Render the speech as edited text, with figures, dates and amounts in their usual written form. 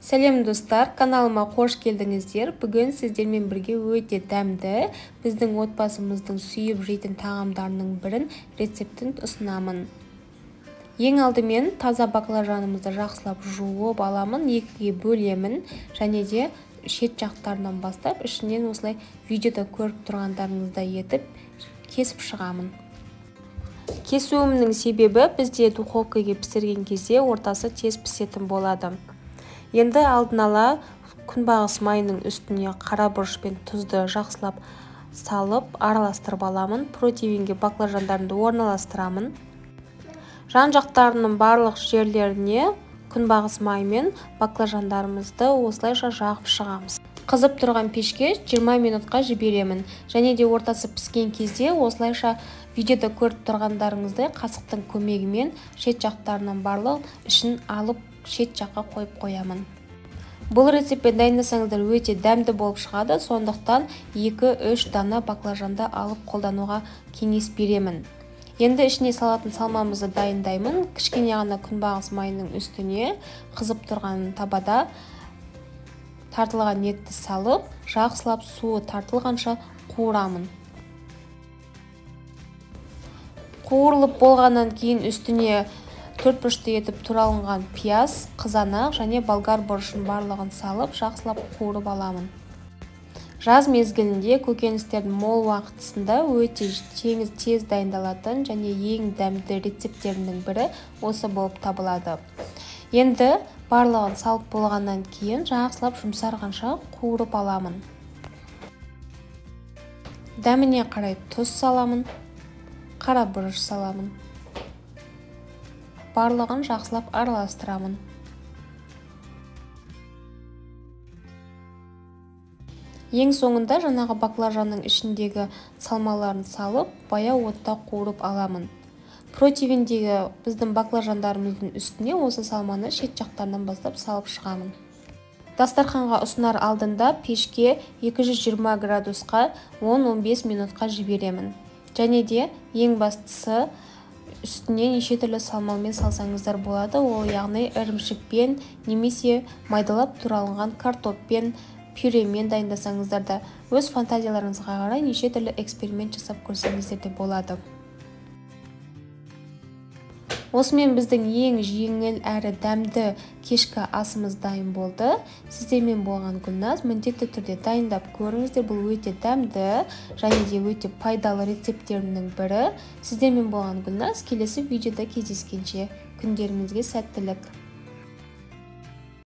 Сәлем достар, каналыма қош келдіңіздер. Бүгін сіздермен бірге өте дәмді, біздің отбасымыздың сүйіп жейтін тағамдарының бірін рецептін ұсынамын. Ең алдымен таза баклажанымызды жақсылап жуып аламын, екіге бөлемін және де шет жақтарынан бастап ішінен осылай видеода көріп тұрғандарыңыздай етіп кесіп шығамын. Кесуімнің себебі бізде духовкаға пісірген кезде ортасы тез пісетін болады. Енді алдын ала күнбағыс майының үстіне қара бұрыш пен тұзды жақсылап салып араластырып аламын. Противенге баклажандарымды орналастырамын. Жан жақтарының барлық жерлеріне күнбағыс май мен баклажандарымызды осылайша жағып шығамыз. Қызып тұрған пешке 20 минутқа жіберемін. Және де ортасы піскен кезде осылайша видеода көріп тұрғандарыңыздай қасықтың көмегімен шет жақтарынан барлық ішін алып шет жаққа қойып қоямын. Бұл рецептпен дайындасаңыздар өте дәмді болып шығады, сондықтан 2-3 дана баклажанды алып қолдануға кеңес беремін. Енді ішіне салатын салмамызды дайындаймын. Кішкене ғана күнбағыс майының үстіне қызып тұрған табада тартылған етті салып, жақсылап суы тартылғанша қуырамын. Қуырылып болғаннан кейін үстіне 4 бұрышты етіп туралынған пияз, қызанақ және болгар бұрышын барлығын салып, жақсылап қуырып аламын. Жаз мезгілінде көкөністердің мол уақытысында өте тез дайындалатын және ең дәмді рецептерінің бірі осы болып табылады. Енді барлығын салып болғаннан кейін жақсылап жұмсарғанша қуырып аламын. Дәміне қарай тұз саламын, қара бұрыш саламын. Барлығын жақсылап араластырамын. Ең соңында жаңағы баклажанның ішіндегі салмаларын салып, баяу отта қуырып аламын. Противендегі біздің баклажандарымыздың үстіне осы салманы шет жақтарынан бастап салып шығамын. Дастарханға ұсынар алдында пешке 220 градусқа 10-15 минутқа жіберемін. Және де ең бастысы үстіне неше түрлі салмамен салсаңыздар болады. Ол яғни ірімшікпен немесе майдалап туралынған картоппен, пюремен дайындасаңыздар да өз фантазияларыңызға қарай неше түрлі эксперимент жасап көрсеңіздер де болады. Осымен біздің ең жеңіл әрі дәмді кешкі асымыз дайын болды. Сіздермен болған Гүлназ, міндетті түрде дайындап көріңіздер. Бұл өте дәмді және де өте пайдалы рецептерінің бірі. Сіздермен болған Гүлназ, келесі видеода кездескенше күндеріңізге сәттілік.